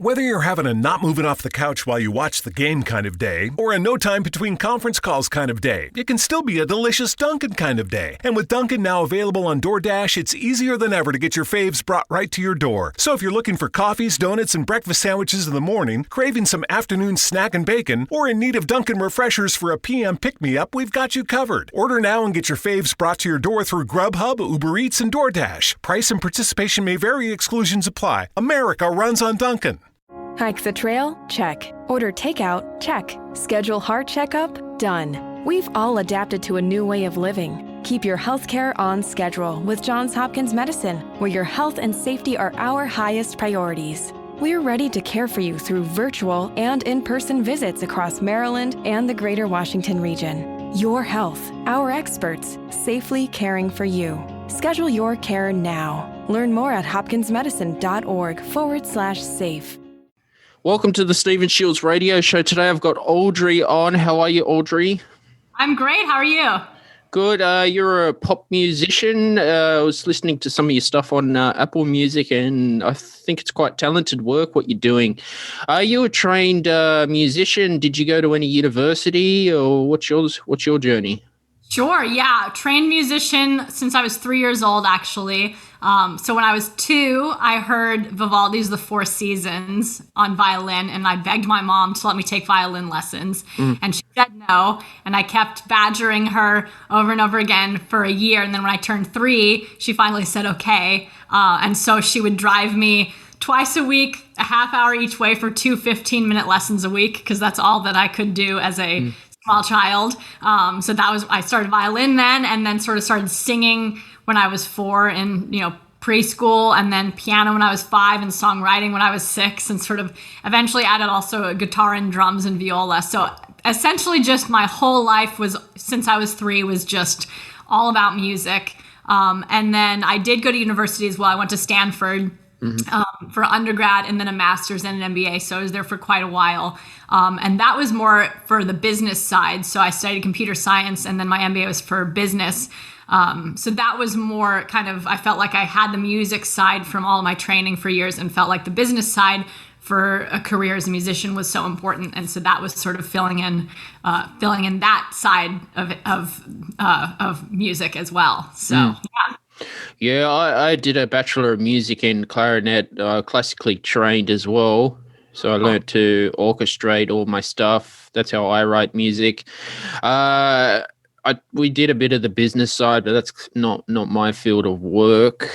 Whether you're having a not moving off the couch while you watch the game kind of day, or a no time between conference calls kind of day, it can still be a delicious Dunkin' kind of day. And with Dunkin' now available on DoorDash, it's easier than ever to get your faves brought right to your door. So if you're looking for coffees, donuts, and breakfast sandwiches in the morning, craving some afternoon snack and bacon, or in need of Dunkin' refreshers for a PM pick-me-up, we've got you covered. Order now and get your faves brought to your door through Grubhub, Uber Eats, and DoorDash. Price and participation may vary. Exclusions apply. America runs on Dunkin'. Hike the trail? Check. Order takeout? Check. Schedule heart checkup? Done. We've all adapted to a new way of living. Keep your healthcare on schedule with Johns Hopkins Medicine, where your health and safety are our highest priorities. We're ready to care for you through virtual and in-person visits across Maryland and the greater Washington region. Your health, our experts, safely caring for you. Schedule your care now. Learn more at hopkinsmedicine.org/safe. Welcome to the Stephen Shiels radio show. Today I've got Audriix on. How are you, Audriix? I'm great. How are you? Good. You're a pop musician. I was listening to some of your stuff on Apple Music, and I think it's quite talented work what you're doing. Are you a trained musician? Did you go to any university, or what's your journey? Sure. Yeah. Trained musician since I was 3 years old, actually. So when I was 2, I heard Vivaldi's The Four Seasons on violin, and I begged my mom to let me take violin lessons. And she said no. And I kept badgering her over and over again for a year. And then when I turned 3, she finally said okay. And so she would drive me twice a week, a half hour each way for 2 15-minute lessons a week, because that's all that I could do as a small child. So I started violin then, and then sort of started singing when I was 4 in, preschool, and then piano when I was 5 and songwriting when I was 6, and sort of eventually added also a guitar and drums and viola. So essentially just my whole life since I was 3 was just all about music. And then I did go to university as well. I went to Stanford for undergrad and then a master's and an MBA. So I was there for quite a while. And that was more for the business side. So I studied computer science, and then my MBA was for business. So that was more kind of, I felt like I had the music side from all of my training for years, and felt like the business side for a career as a musician was so important. And so that was sort of filling in that side of music as well. So, yeah. Yeah, I did a Bachelor of Music in clarinet, classically trained as well. So I learned to orchestrate all my stuff. That's how I write music. We did a bit of the business side, but that's not my field of work.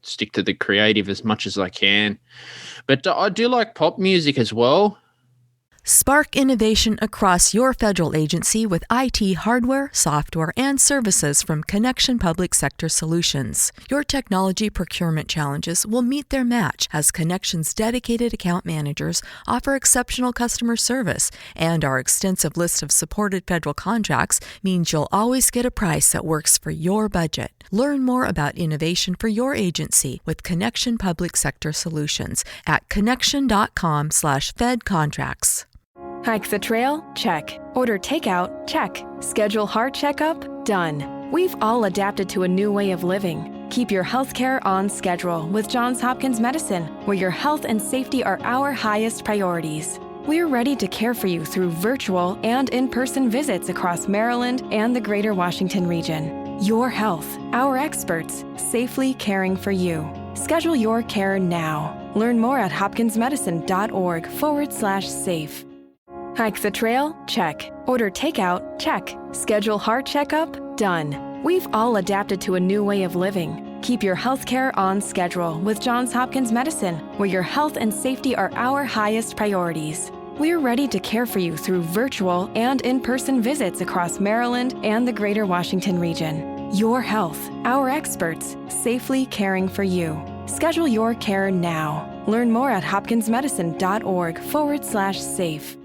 Stick to the creative as much as I can. But I do like pop music as well. Spark innovation across your federal agency with IT hardware, software, and services from Connection Public Sector Solutions. Your technology procurement challenges will meet their match as Connection's dedicated account managers offer exceptional customer service, and our extensive list of supported federal contracts means you'll always get a price that works for your budget. Learn more about innovation for your agency with Connection Public Sector Solutions at connection.com/fedcontracts. Hike the trail? Check. Order takeout? Check. Schedule heart checkup? Done. We've all adapted to a new way of living. Keep your healthcare on schedule with Johns Hopkins Medicine, where your health and safety are our highest priorities. We're ready to care for you through virtual and in-person visits across Maryland and the greater Washington region. Your health, our experts, safely caring for you. Schedule your care now. Learn more at hopkinsmedicine.org/safe. Hike the trail? Check. Order takeout? Check. Schedule heart checkup? Done. We've all adapted to a new way of living. Keep your healthcare on schedule with Johns Hopkins Medicine, where your health and safety are our highest priorities. We're ready to care for you through virtual and in-person visits across Maryland and the greater Washington region. Your health, our experts, safely caring for you. Schedule your care now. Learn more at hopkinsmedicine.org/safe.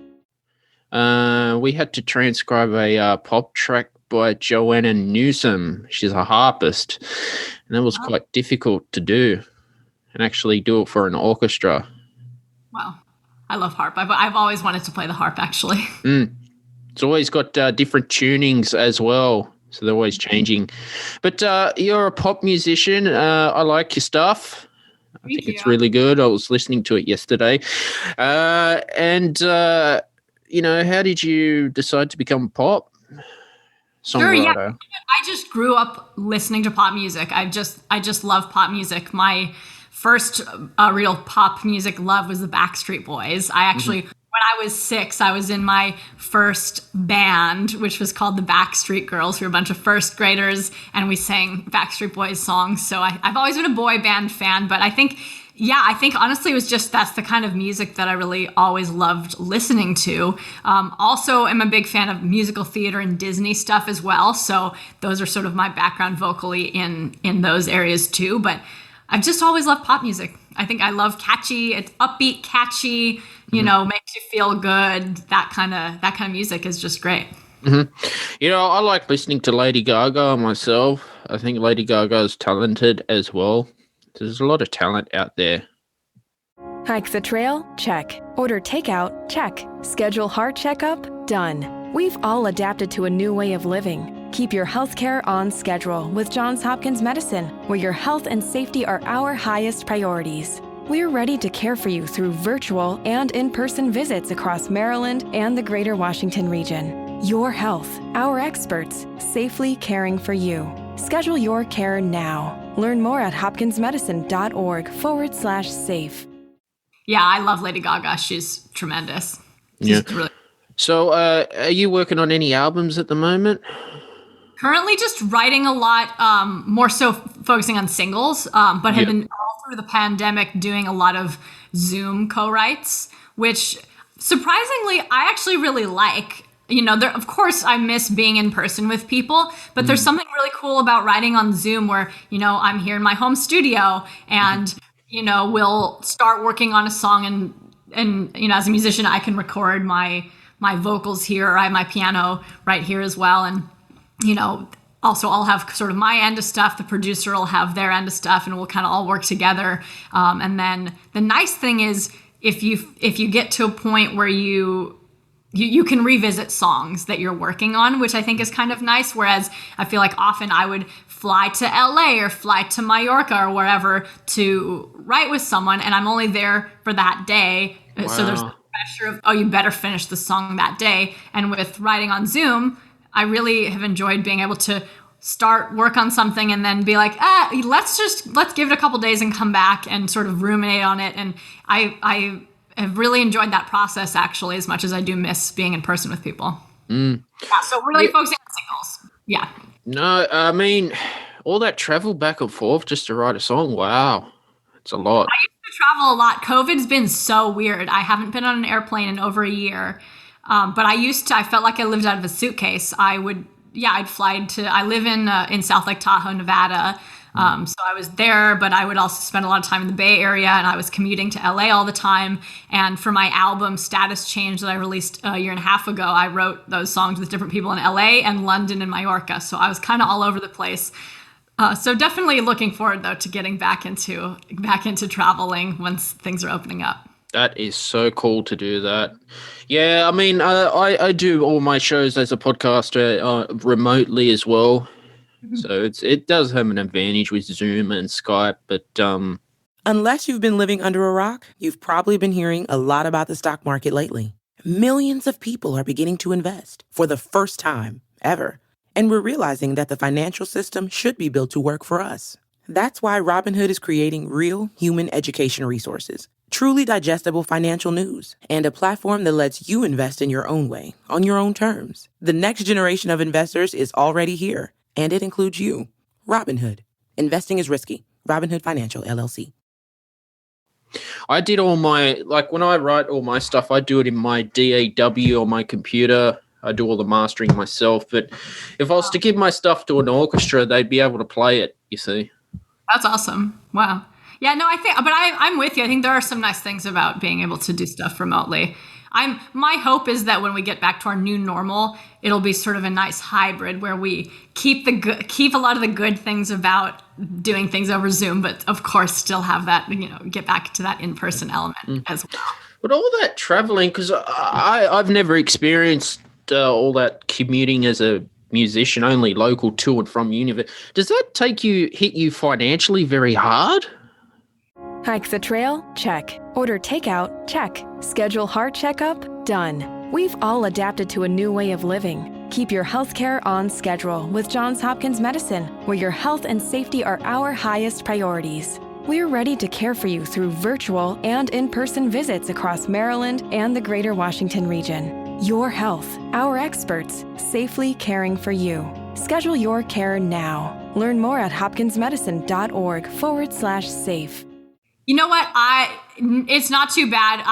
We had to transcribe a pop track by Joanna Newsom. She's a harpist, and that was quite difficult to do, and actually do it for an orchestra. Wow. I love harp. I've always wanted to play the harp, actually. It's always got different tunings as well, so they're always changing. But you're a pop musician. I like your stuff. I think it's really good. I was listening to it yesterday. How did you decide to become pop songwriter? Sure, yeah. I just grew up listening to pop music. I just love pop music. My first real pop music love was the Backstreet Boys. I actually, when I was 6, I was in my first band, which was called the Backstreet Girls. We were a bunch of first graders, and we sang Backstreet Boys songs. So I've always been a boy band fan, but I think honestly it was just that's the kind of music that I really always loved listening to. Also, I'm a big fan of musical theater and Disney stuff as well. So those are sort of my background vocally in those areas too. But I've just always loved pop music. I think I love catchy, it's upbeat, catchy, makes you feel good. That kind of music is just great. Mm-hmm. I like listening to Lady Gaga myself. I think Lady Gaga is talented as well. There's a lot of talent out there. Hike the trail? Check. Order takeout? Check. Schedule heart checkup? Done. We've all adapted to a new way of living. Keep your healthcare on schedule with Johns Hopkins Medicine, where your health and safety are our highest priorities. We're ready to care for you through virtual and in-person visits across Maryland and the greater Washington region. Your health, our experts, safely caring for you. Schedule your care now. Learn more at hopkinsmedicine.org/safe. Yeah, I love Lady Gaga. She's tremendous. Really. So are you working on any albums at the moment? Currently just writing a lot, more so focusing on singles, but have been all through the pandemic doing a lot of Zoom co-writes, which surprisingly I actually really like. Of course I miss being in person with people, but there's something really cool about writing on Zoom where, I'm here in my home studio and, we'll start working on a song and as a musician, I can record my vocals here, or I have my piano right here as well. And, also I'll have sort of my end of stuff, the producer will have their end of stuff, and we'll kind of all work together. And then the nice thing is if you get to a point where you can revisit songs that you're working on, which I think is kind of nice. Whereas I feel like often I would fly to LA or fly to Mallorca or wherever to write with someone, and I'm only there for that day. Wow. So there's the pressure of, you better finish the song that day. And with writing on Zoom, I really have enjoyed being able to start work on something and then be like, let's give it a couple days and come back and sort of ruminate on it. And I have really enjoyed that process actually, as much as I do miss being in person with people. Yeah, so really focusing on singles. Yeah. No, I mean, all that travel back and forth just to write a song. Wow. It's a lot. I used to travel a lot. COVID's been so weird. I haven't been on an airplane in over a year. But I felt like I lived out of a suitcase. I'd fly I live in South Lake Tahoe, Nevada. So I was there, but I would also spend a lot of time in the Bay Area, and I was commuting to LA all the time. And for my album Status Change that I released a year and a half ago, I wrote those songs with different people in LA and London and Mallorca. So I was kind of all over the place. So definitely looking forward though to getting back into traveling once things are opening up. That is so cool to do that. Yeah, I mean, I do all my shows as a podcaster remotely as well. So it does have an advantage with Zoom and Skype, but unless you've been living under a rock, you've probably been hearing a lot about the stock market lately. Millions of people are beginning to invest for the first time ever. And we're realizing that the financial system should be built to work for us. That's why Robinhood is creating real human education resources, truly digestible financial news, and a platform that lets you invest in your own way, on your own terms. The next generation of investors is already here, and it includes you. Robinhood. Investing is risky. Robinhood Financial, LLC. I did when I write all my stuff, I do it in my DAW on my computer. I do all the mastering myself. But if I was to give my stuff to an orchestra, they'd be able to play it, you see. That's awesome. Wow. Yeah, no, I'm with you. I think there are some nice things about being able to do stuff remotely. My hope is that when we get back to our new normal, it'll be sort of a nice hybrid where we keep a lot of the good things about doing things over Zoom, but of course still have that, get back to that in-person element as well. But all that traveling, because I've never experienced all that commuting as a musician, only local to and from university. Does that hit you financially very hard? Hike the trail? Check. Order takeout? Check. Schedule heart checkup? Done. We've all adapted to a new way of living. Keep your healthcare on schedule with Johns Hopkins Medicine, where your health and safety are our highest priorities. We're ready to care for you through virtual and in-person visits across Maryland and the greater Washington region. Your health, our experts, safely caring for you. Schedule your care now. Learn more at hopkinsmedicine.org/safe. You know what? It's not too bad.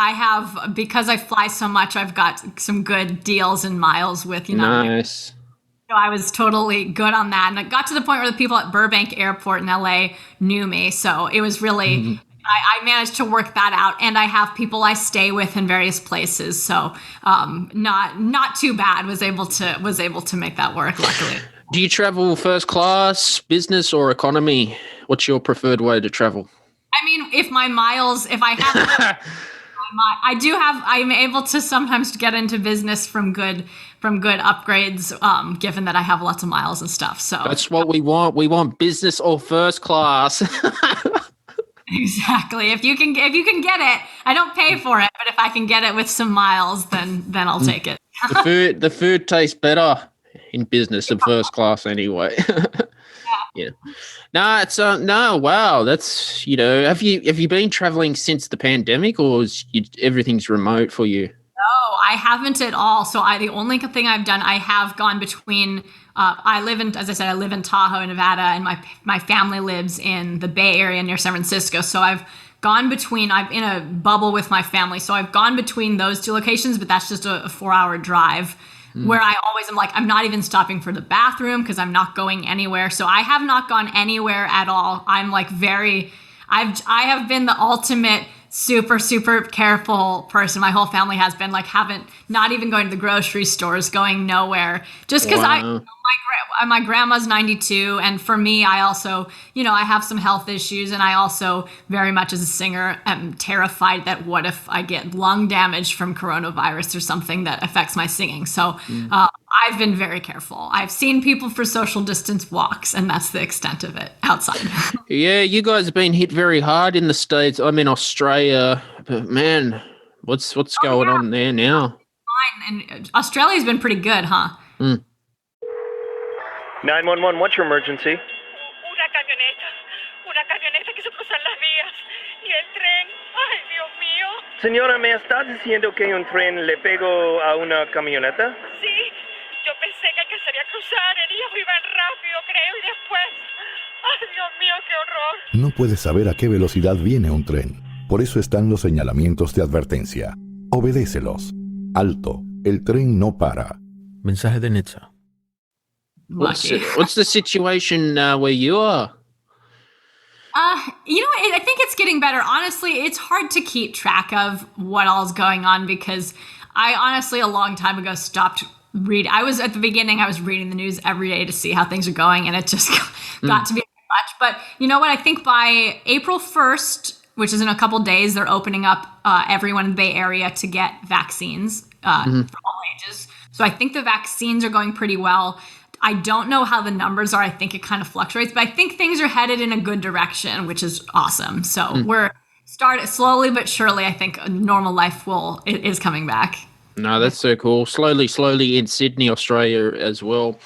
Because I fly so much, I've got some good deals and miles with United. Nice. So I was totally good on that. And it got to the point where the people at Burbank Airport in LA knew me. So it was really, I managed to work that out. And I have people I stay with in various places. So not too bad. Was able to make that work, luckily. Do you travel first class, business, or economy? What's your preferred way to travel? I mean, if I have, I'm able to sometimes get into business from good upgrades, given that I have lots of miles and stuff. So that's what we want. We want business or first class. Exactly. If you can get it, I don't pay for it, but if I can get it with some miles, then I'll take it. The food tastes better in business than first class anyway. Yeah. No, it's no. Wow, that's Have you been traveling since the pandemic, or everything's remote for you? No, I haven't at all. So the only thing I've done, I have gone between. As I said, I live in Tahoe, Nevada, and my family lives in the Bay Area near San Francisco. So I've gone between. I'm in a bubble with my family, so I've gone between those two locations. But that's just a 4-hour drive. Where I always am like, I'm not even stopping for the bathroom because I'm not going anywhere. So I have not gone anywhere at all. I'm like I have been the ultimate super, super careful person. My whole family has been like, not even going to the grocery stores, going nowhere. Just because my grandma's 92. And for me, I also, I have some health issues. And I also very much as a singer am terrified that what if I get lung damage from coronavirus or something that affects my singing. So I've been very careful. I've seen people for social distance walks, and that's the extent of it outside. Yeah, you guys have been hit very hard in the States. I'm in Australia, but man, what's going on there now? Fine. And Australia's been pretty good, huh? 911, what's your emergency? Una camioneta quiso cruzar las vías y el tren, ay Dios mío. Señora, ¿me estás diciendo que un tren le pegó a una camioneta? Sí, yo pensé que alcanzaría a cruzar, ellos iban rápido, creo, y después, ay Dios mío, qué horror. No puedes saber a qué velocidad viene un tren. Por eso están los señalamientos de advertencia. Obedécelos. Alto, el tren no para. Mensaje de Netza. What's the situation where you are? I think it's getting better. Honestly, it's hard to keep track of what all's going on because I honestly, a long time ago, stopped reading. At the beginning, I was reading the news every day to see how things are going, and it just got to be much. But you know what? I think by April 1st, which is in a couple days, they're opening up everyone in the Bay Area to get vaccines for all ages. So I think the vaccines are going pretty well. I don't know how the numbers are. I think it kind of fluctuates, but I think things are headed in a good direction, which is awesome. So we're started slowly but surely. I think normal life is coming back. No, that's so cool. Slowly in Sydney, Australia as well.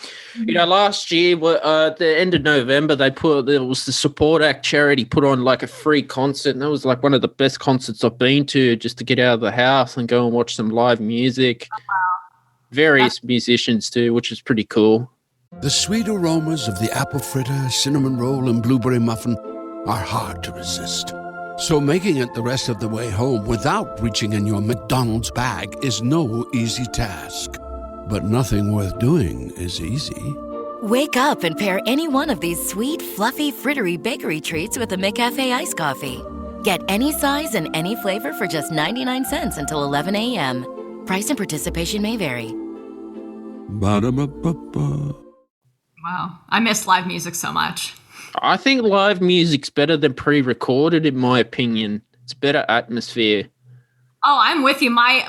Last year, at the end of November, there was the Support Act charity put on like a free concert, and that was like one of the best concerts I've been to, just to get out of the house and go and watch some live music. Oh, wow. Various musicians too, which is pretty cool. The sweet aromas of the apple fritter, cinnamon roll, and blueberry muffin are hard to resist. So making it the rest of the way home without reaching in your McDonald's bag is no easy task. But nothing worth doing is easy. Wake up and pair any one of these sweet, fluffy, frittery bakery treats with a McCafe iced coffee. Get any size and any flavor for just 99 cents until 11 a.m. Price and participation may vary. Ba-da-ba-ba-ba. Wow. I miss live music so much. I think live music's better than pre-recorded, in my opinion. It's better atmosphere. Oh, I'm with you. My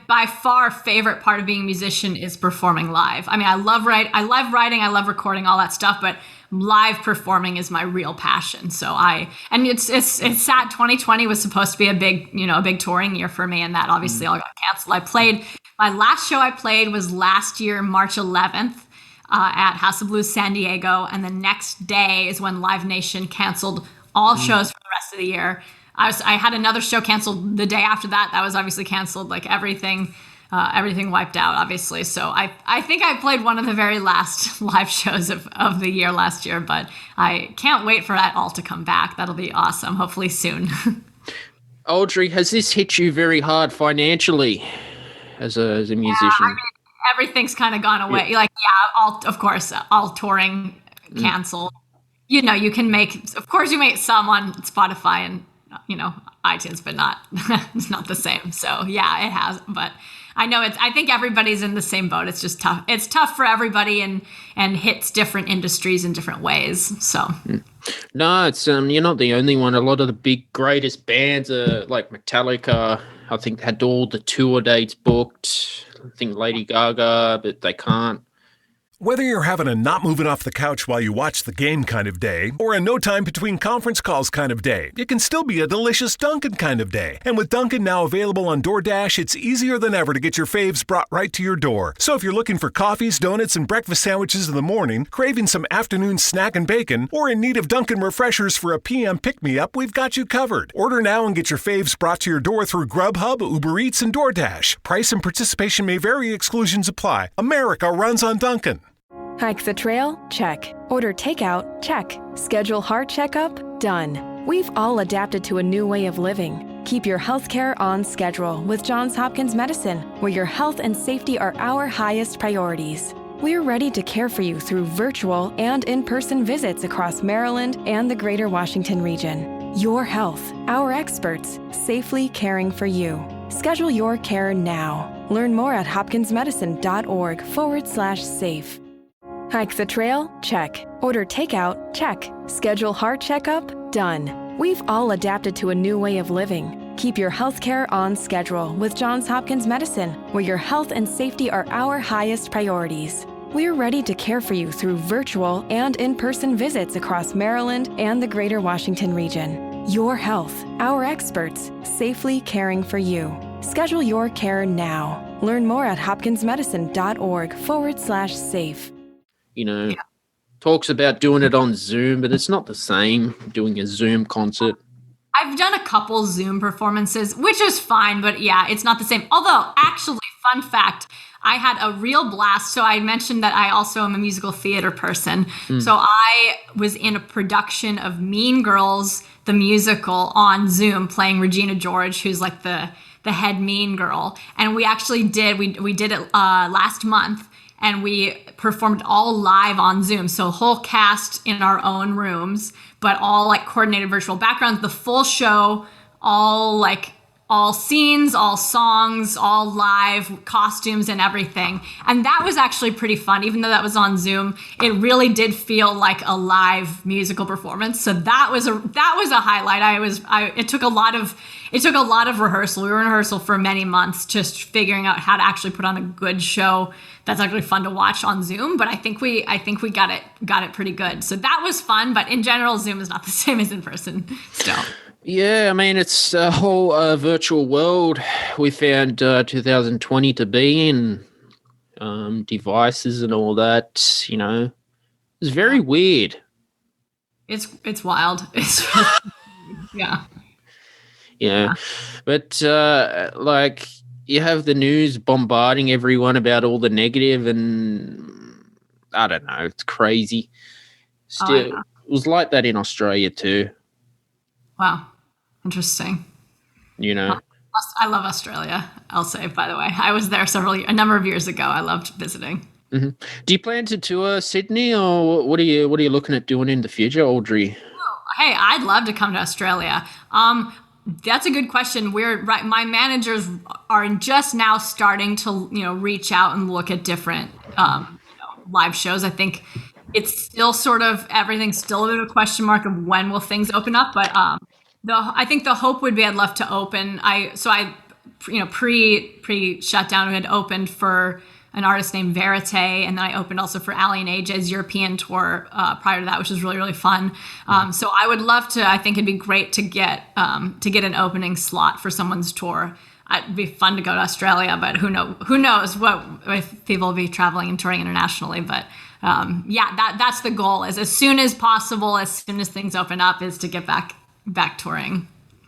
by far favorite part of being a musician is performing live. I mean, I love writing, I love recording, all that stuff, but live performing is my real passion. So and it's sad. 2020 was supposed to be a big touring year for me, and that obviously all got canceled. My last show I played was last year, March 11th. At House of Blues San Diego, and the next day is when Live Nation canceled all shows for the rest of the year. I had another show canceled the day after that. That was obviously canceled. Like everything wiped out, obviously. So I think I played one of the very last live shows of the year last year, but I can't wait for that all to come back. That'll be awesome. Hopefully soon. Audriix, has this hit you very hard financially as a musician? Yeah, everything's kind of gone away. Yeah. All touring canceled. You can of course you make some on Spotify and, iTunes, but it's not the same. So yeah, it has, but I think everybody's in the same boat. It's just tough. It's tough for everybody and hits different industries in different ways. So. No, it's, you're not the only one. A lot of the big greatest bands are like Metallica, I think had all the tour dates booked. I think Lady Gaga, but they can't. Whether you're having a not moving off the couch while you watch the game kind of day, or a no time between conference calls kind of day, it can still be a delicious Dunkin' kind of day. And with Dunkin' now available on DoorDash, it's easier than ever to get your faves brought right to your door. So if you're looking for coffees, donuts, and breakfast sandwiches in the morning, craving some afternoon snack and bacon, or in need of Dunkin' refreshers for a PM pick-me-up, we've got you covered. Order now and get your faves brought to your door through Grubhub, Uber Eats, and DoorDash. Price and participation may vary. Exclusions apply. America runs on Dunkin'. Hike the trail? Check. Order takeout? Check. Schedule heart checkup? Done. We've all adapted to a new way of living. Keep your healthcare on schedule with Johns Hopkins Medicine, where your health and safety are our highest priorities. We're ready to care for you through virtual and in-person visits across Maryland and the greater Washington region. Your health, our experts, safely caring for you. Schedule your care now. Learn more at hopkinsmedicine.org/safe. Hike the trail? Check. Order takeout? Check. Schedule heart checkup? Done. We've all adapted to a new way of living. Keep your healthcare on schedule with Johns Hopkins Medicine, where your health and safety are our highest priorities. We're ready to care for you through virtual and in-person visits across Maryland and the greater Washington region. Your health, our experts, safely caring for you. Schedule your care now. Learn more at hopkinsmedicine.org/safe. Talks about doing it on Zoom, but it's not the same doing a Zoom concert. I've done a couple Zoom performances, which is fine, but yeah, it's not the same. Although, actually, fun fact, I had a real blast. So I mentioned that I also am a musical theater person. So I was in a production of Mean Girls, the musical, on Zoom, playing Regina George, who's like the head mean girl. And we actually did it last month. And we performed all live on Zoom. So whole cast in our own rooms, but all like coordinated virtual backgrounds, the full show, all scenes, all songs, all live costumes and everything. And that was actually pretty fun. Even though that was on Zoom, it really did feel like a live musical performance. So that was a highlight. It took a lot of rehearsal. We were in rehearsal for many months, just figuring out how to actually put on a good show that's actually fun to watch on Zoom. But I think we got it pretty good. So that was fun. But in general, Zoom is not the same as in person still. Yeah, I mean, it's a whole virtual world we found 2020 to be in, devices and all that, It's very weird. It's wild. Yeah. Yeah. But, you have the news bombarding everyone about all the negative, and I don't know, it's crazy. Still, it was like that in Australia too. Wow. Interesting. I love Australia, I'll say, by the way. I was there a number of years ago. I loved visiting. Mm-hmm. Do you plan to tour Sydney, or what are you looking at doing in the future, Audriix? Hey, I'd love to come to Australia. That's a good question. My managers are just now starting to, reach out and look at different, live shows. I think it's still everything's still a bit of a question mark of when will things open up. But I think the hope would be I'd love to open. Pre-shutdown, we had opened for an artist named Verite, and then I opened also for Ali and AJ's European tour prior to that, which was really, really fun. So I would love to. I think it'd be great to get an opening slot for someone's tour. It'd be fun to go to Australia, but who knows what if people will be traveling and touring internationally. But that's the goal, is as soon as possible, as soon as things open up, is to get back touring.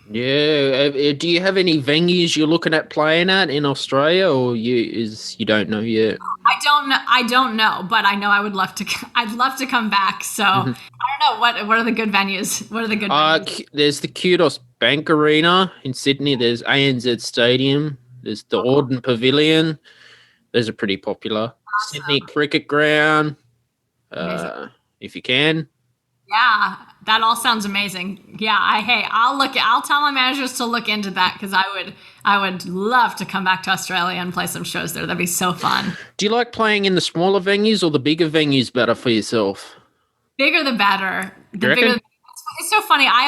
Yeah. Do you have any venues you're looking at playing at in Australia, or you don't know yet? I don't know, but I know I'd love to come back. So I don't know what are the good venues. What are the good venues? There's the Kudos Bank Arena in Sydney. There's ANZ Stadium. There's the Auden Pavilion. Those are pretty popular. Awesome. Sydney Cricket Ground. If you can. Yeah, that all sounds amazing. Yeah, I'll tell my managers to look into that, because I would love to come back to Australia and play some shows there. That'd be so fun. Do you like playing in the smaller venues or the bigger venues better for yourself? Bigger the better. It's so funny. I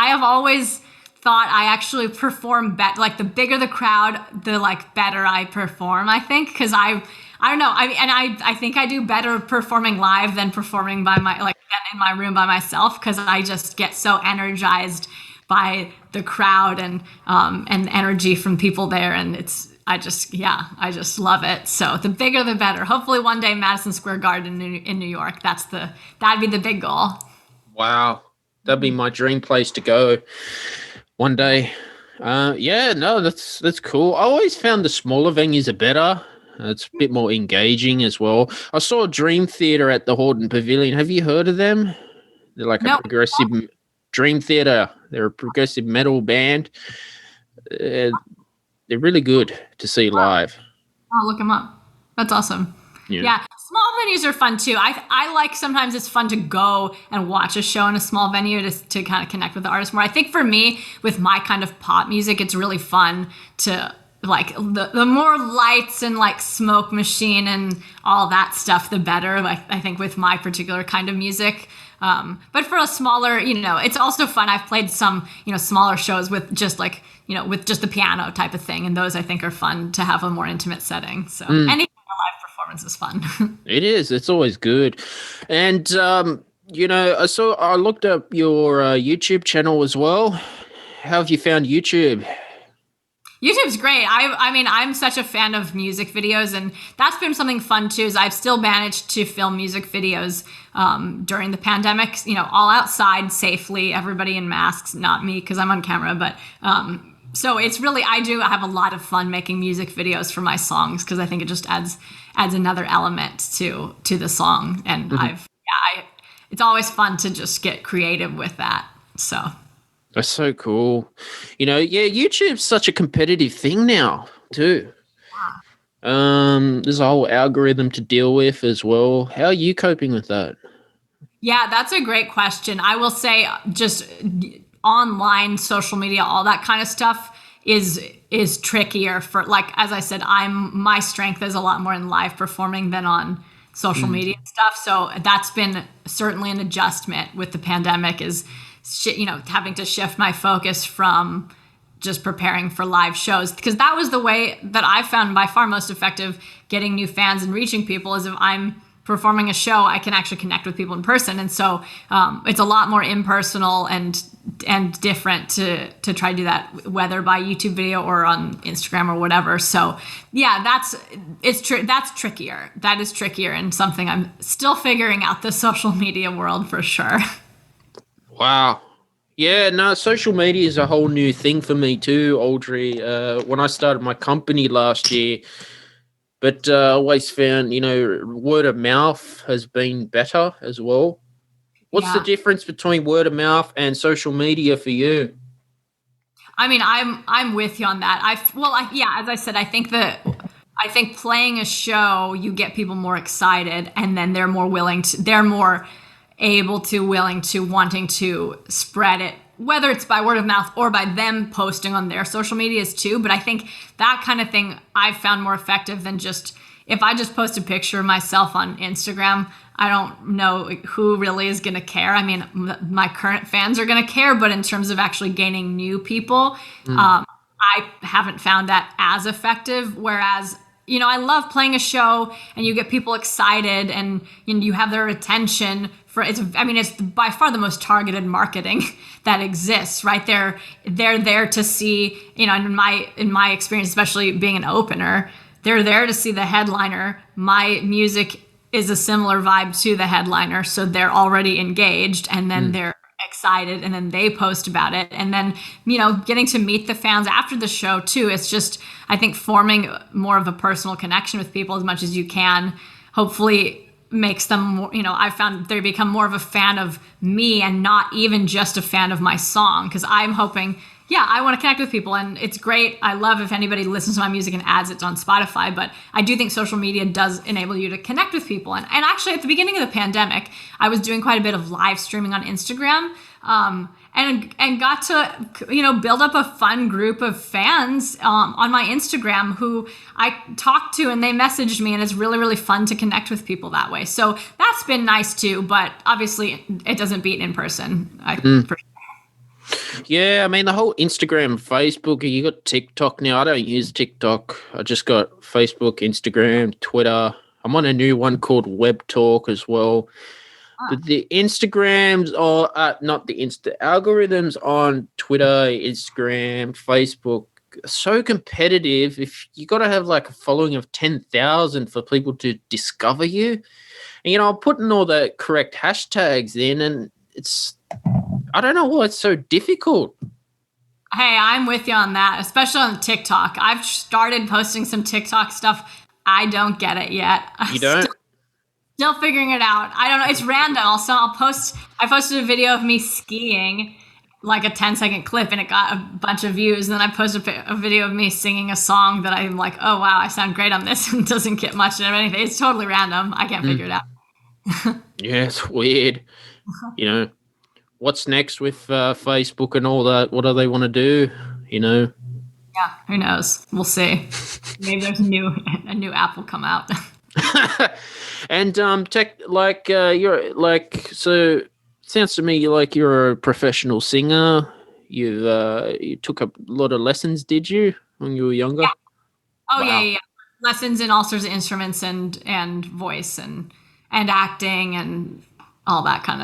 have always thought I actually perform better. Like, the bigger the crowd, the better I perform, I think, because I don't know. I think I do better performing live than performing by in my room by myself, because I just get so energized by the crowd and energy from people there, and I just love it. So the bigger the better. Hopefully one day Madison Square Garden in New York. That'd be the big goal. Wow, that'd be my dream place to go one day. That's cool. I always found the smaller venues are better. It's a bit more engaging as well. I saw Dream Theater at the Horton Pavilion. Have you heard of them? They're like a progressive Dream Theater. They're a progressive metal band. They're really good to see live. I'll look them up. That's awesome. Yeah. Small venues are fun too. I like, sometimes it's fun to go and watch a show in a small venue to kind of connect with the artist more. I think for me, with my kind of pop music, it's really fun to the more lights and smoke machine and all that stuff, the better. I think with my particular kind of music. But for a smaller, it's also fun. I've played some, smaller shows with just with just the piano type of thing. And those I think are fun to have a more intimate setting. So any kind of live performance is fun. It is. It's always good. And, I looked up your YouTube channel as well. How have you found YouTube? YouTube's great. I'm such a fan of music videos, and that's been something fun too, is I've still managed to film music videos during the pandemic, all outside safely, everybody in masks, not me because I'm on camera, but so it's really, I have a lot of fun making music videos for my songs, because I think it just adds another element to the song, and it's always fun to just get creative with that. So that's so cool. YouTube's such a competitive thing now too. There's a whole algorithm to deal with as well. How are you coping with that? Yeah, that's a great question. I will say, just online social media, all that kind of stuff is trickier for, as I said, my strength is a lot more in live performing than on social media stuff. So that's been certainly an adjustment with the pandemic, is having to shift my focus from just preparing for live shows, because that was the way that I found by far most effective getting new fans and reaching people, is if I'm performing a show, I can actually connect with people in person. And so it's a lot more impersonal and different to try to do that, whether by YouTube video or on Instagram or whatever. So yeah, that's trickier. That is trickier, and something I'm still figuring out, the social media world, for sure. Wow. Yeah, no, social media is a whole new thing for me too, Audriix. When I started my company last year, but I always found, word of mouth has been better as well. What's the difference between word of mouth and social media for you? I'm with you on that. As I said, I think playing a show, you get people more excited, and then they're more willing to wanting to spread it, whether it's by word of mouth or by them posting on their social medias too. But I think that kind of thing I've found more effective than just, if I just post a picture of myself on Instagram, I don't know who really is going to care. My current fans are going to care, but in terms of actually gaining new people, I haven't found that as effective. Whereas I love playing a show and you get people excited and you have their attention it's by far the most targeted marketing that exists, right? They're there to see, in my experience, especially being an opener, they're there to see the headliner. My music is a similar vibe to the headliner, so they're already engaged, and then they're excited, and then they post about it, and then getting to meet the fans after the show too. It's just, I think, forming more of a personal connection with people as much as you can hopefully makes them more, I found they become more of a fan of me and not even just a fan of my song, because I'm hoping, I want to connect with people, and it's great. I love if anybody listens to my music and adds it on Spotify, but I do think social media does enable you to connect with people. And actually, at the beginning of the pandemic, I was doing quite a bit of live streaming on Instagram, and got to, build up a fun group of fans on my Instagram who I talked to, and they messaged me, and it's really, really fun to connect with people that way. So that's been nice too, but obviously it doesn't beat in person. Yeah, I mean, the whole Instagram, Facebook, you got TikTok now. I don't use TikTok. I just got Facebook, Instagram, Twitter. I'm on a new one called Web Talk as well. But the Instagrams are not the algorithms on Twitter, Instagram, Facebook are so competitive. If you got to have like a following of 10,000 for people to discover you, and I'm putting all the correct hashtags in, and I don't know why it's so difficult. Hey, I'm with you on that, especially on TikTok. I've started posting some TikTok stuff. I don't get it yet. You don't? Still figuring it out. I don't know. It's random. Also, I posted a video of me skiing, like a 10-second clip, and it got a bunch of views. And then I posted a video of me singing a song that I'm like, oh, wow, I sound great on this, and doesn't get much of anything. It's totally random. I can't figure it out. Yeah, it's weird. What's next with Facebook and all that? What do they want to do? Yeah, who knows? We'll see. Maybe there's a new app will come out. And so it sounds to me like you're a professional singer. You took a lot of lessons, did you, when you were younger? Yeah. Oh, wow. yeah. Lessons in all sorts of instruments and voice and acting and all that kind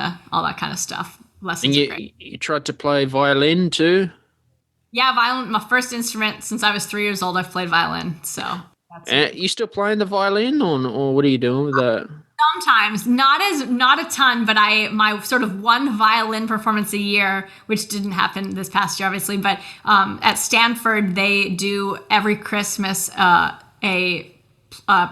of stuff. Lessons and are great. You tried to play violin too? Yeah, violin. My first instrument since I was 3 years old. I've played violin. So. You still playing the violin, or what are you doing with that? Sometimes, not a ton, but my sort of one violin performance a year, which didn't happen this past year, obviously. But at Stanford, they do every Christmas a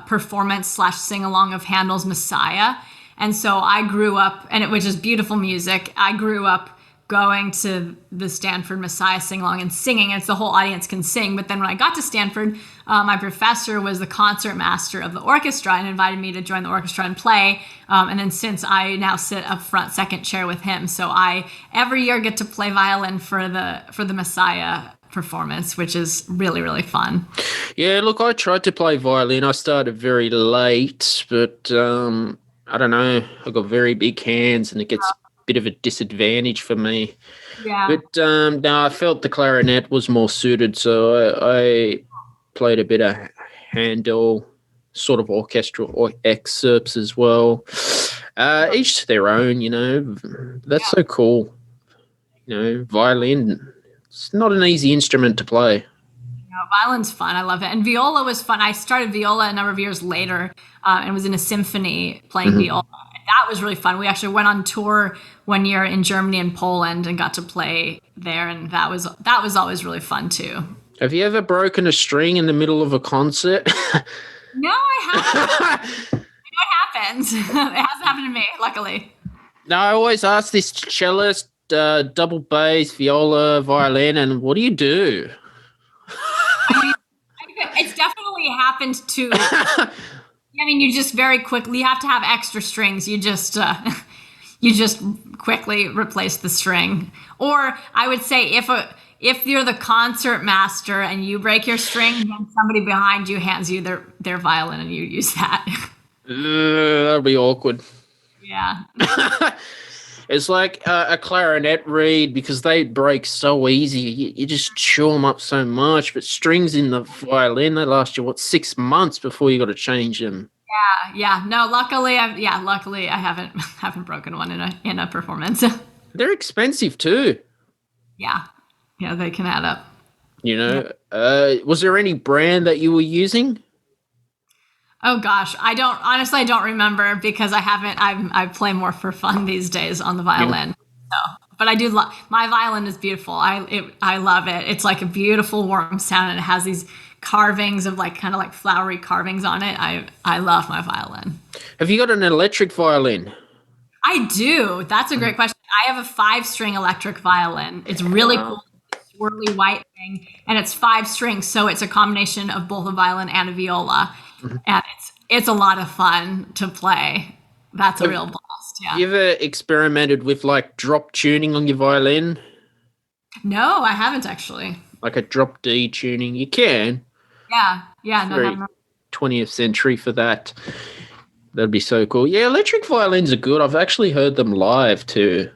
performance / sing along of Handel's Messiah, and so I grew up, which is beautiful music. I grew up going to the Stanford Messiah sing-along and singing. It's the whole audience can sing. But then when I got to Stanford, my professor was the concert master of the orchestra and invited me to join the orchestra and play. And then since I now sit up front, second chair with him. So I every year get to play violin for the Messiah performance, which is really, really fun. Yeah, look, I tried to play violin. I started very late, but I don't know. I got very big hands and it gets bit of a disadvantage for me. Yeah. But no, I felt the clarinet was more suited, so I played a bit of Handel, sort of orchestral or excerpts as well. Each to their own, That's so cool. Violin, it's not an easy instrument to play. Violin's fun. I love it. And viola was fun. I started viola a number of years later and was in a symphony playing viola. That was really fun. We actually went on tour one year in Germany and Poland and got to play there, and that was always really fun too. Have you ever broken a string in the middle of a concert? No, I haven't. It happens. It hasn't happened to me, luckily. No, I always ask this cellist, double bass, viola, violin, and what do you do? It's definitely happened to. You just very quickly, you have to have extra strings. You just quickly replace the string. Or I would say if you're the concert master and you break your string, then somebody behind you hands you their violin and you use that. That'll be awkward. Yeah. It's like a clarinet reed because they break so easy. You just chew them up so much. But strings in the violin, they last you 6 months before you got to change them. Yeah. No, luckily I haven't broken one in a performance. They're expensive too. Yeah, they can add up. Was there any brand that you were using? Oh gosh, I don't remember because I play more for fun these days on the violin. So, but I do love my violin is beautiful. I love it. It's like a beautiful warm sound, and it has these carvings of kind of flowery carvings on it. I love my violin. Have you got an electric violin? I do. That's a great question. I have a 5-string electric violin. It's really cool. Swirly white thing, and it's 5 strings, so it's a combination of both a violin and a viola, and it's a lot of fun to play. That's a real blast. Yeah. You ever experimented with drop tuning on your violin? No, I haven't actually. Like a drop D tuning, you can. Yeah. No. 20th century for that. That'd be so cool. Yeah, electric violins are good. I've actually heard them live too.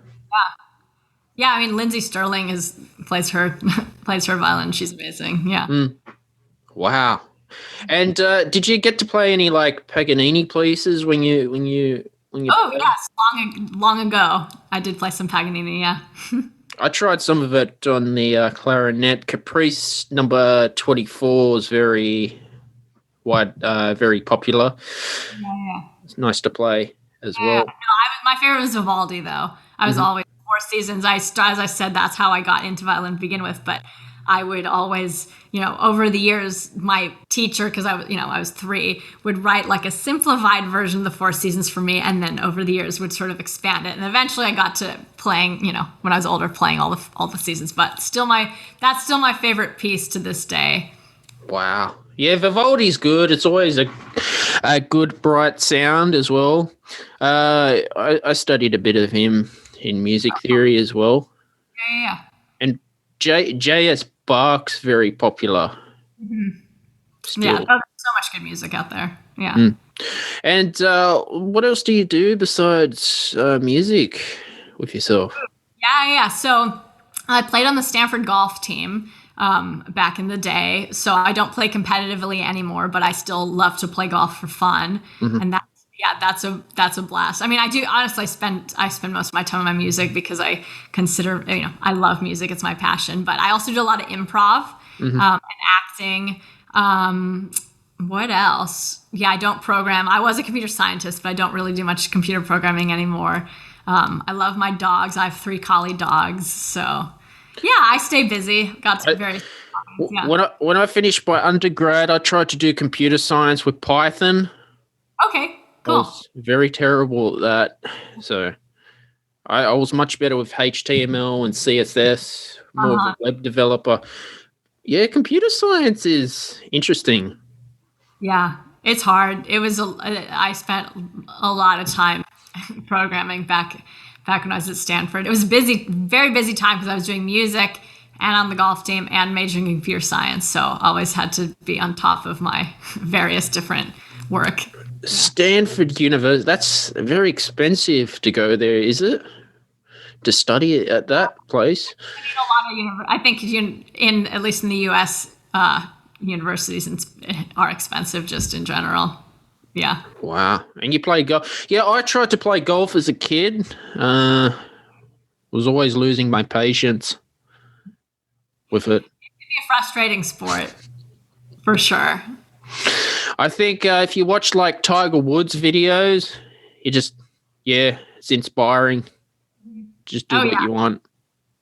Yeah, I mean, Lindsay Sterling plays her violin. She's amazing. Yeah. Wow. And did you get to play any Paganini pieces when you? Oh yes, long ago I did play some Paganini. Yeah. I tried some of it on the clarinet. Caprice number 24 is very popular. Yeah. It's nice to play as well. No, my favorite was Vivaldi though. I was always. 4 seasons. As I said, that's how I got into violin to begin with. But I would always, over the years, my teacher, because I was 3, would write a simplified version of the 4 seasons for me, and then over the years would sort of expand it. And eventually, I got to playing, when I was older, playing all the seasons. But that's still my favorite piece to this day. Wow. Yeah, Vivaldi's good. It's always a good, bright sound as well. I studied a bit of him in music theory as well. Yeah. And J.S. Bach's very popular. Mm-hmm. Yeah, there's so much good music out there. Yeah. And what else do you do besides music with yourself? Yeah. So I played on the Stanford golf team back in the day. So I don't play competitively anymore, but I still love to play golf for fun. And that's a blast. I mean, I do honestly I spend most of my time on my music because I consider, I love music. It's my passion, but I also do a lot of improv and acting. What else? Yeah, I don't program. I was a computer scientist, but I don't really do much computer programming anymore. I love my dogs. I have 3 collie dogs. So yeah, I stay busy. Got to very. Yeah. When I finished my undergrad, I tried to do computer science with Python. Okay. Cool. I was very terrible at that. So I was much better with HTML and CSS, more of a web developer. Yeah, computer science is interesting. Yeah, it's hard. I spent a lot of time programming back when I was at Stanford. It was a very busy time because I was doing music and on the golf team and majoring in computer science. So I always had to be on top of my various different work. Stanford University, that's very expensive to go there, is it? To study at that place? I think at least in the U.S., universities are expensive just in general. Yeah. Wow. And you play golf? Yeah, I tried to play golf as a kid. Was always losing my patience with it. It can be a frustrating sport, for sure. I think if you watch Tiger Woods videos, it's inspiring. Just do what you want.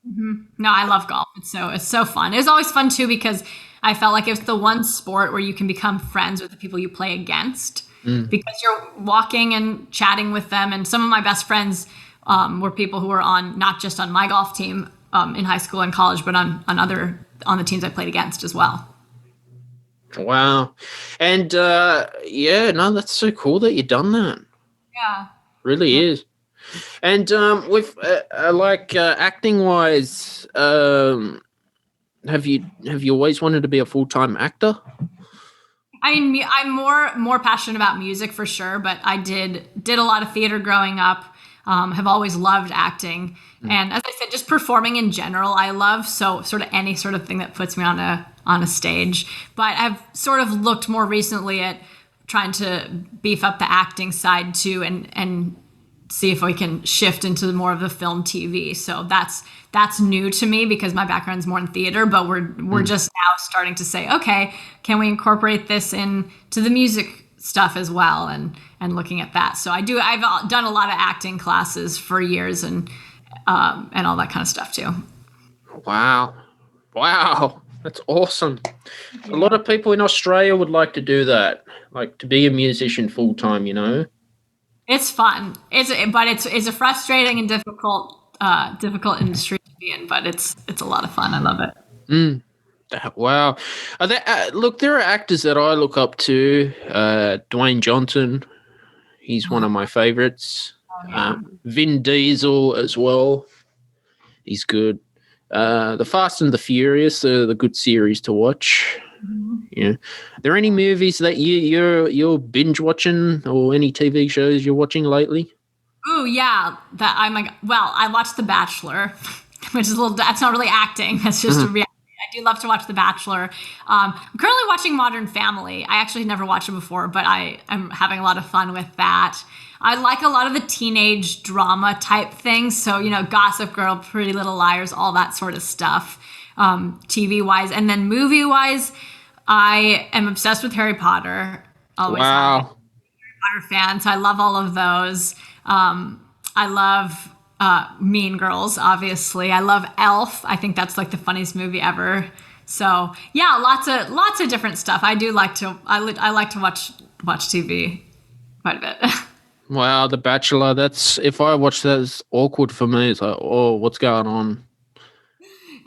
Mm-hmm. No, I love golf. It's so fun. It was always fun too because I felt like it's the one sport where you can become friends with the people you play against because you're walking and chatting with them. And some of my best friends were people who were not just on my golf team in high school and college, but on the teams I played against as well. Wow. And that's so cool that you've done that. Yeah. Really is. And with acting wise, have you always wanted to be a full-time actor? I mean, I'm more passionate about music for sure, but I did a lot of theater growing up. have always loved acting. And as I said, just performing in general, I love. So sort of any sort of thing that puts me on a stage. But I've sort of looked more recently at trying to beef up the acting side too, and see if we can shift into more of the film TV. So that's new to me because my background's more in theater, but we're just now starting to say, okay, can we incorporate this into the music stuff as well, and looking at that. So I've done a lot of acting classes for years and all that kind of stuff too. Wow. That's awesome. A lot of people in Australia would like to do that, like to be a musician full time, you know? It's fun. It's a frustrating and difficult industry to be in, but it's a lot of fun. I love it. Wow. Look, there are actors that I look up to. Dwayne Johnson, he's one of my favorites. Vin Diesel as well. He's good. The Fast and the Furious are the good series to watch. Yeah. Are there any movies that you're binge watching or any TV shows you're watching lately? Oh yeah, I watched The Bachelor, which is that's not really acting. That's just a reality. I do love to watch The Bachelor. I'm currently watching Modern Family. I actually never watched it before, but I am having a lot of fun with that. I like a lot of the teenage drama type things. So, Gossip Girl, Pretty Little Liars, all that sort of stuff, TV-wise. And then movie-wise, I am obsessed with Harry Potter. Always Harry Potter fan, so I love all of those. I love Mean Girls, obviously. I love Elf. I think that's like the funniest movie ever. So yeah, lots of different stuff. I like to watch TV quite a bit. Wow, The Bachelor. If I watch that, it's awkward for me. It's like, oh, what's going on?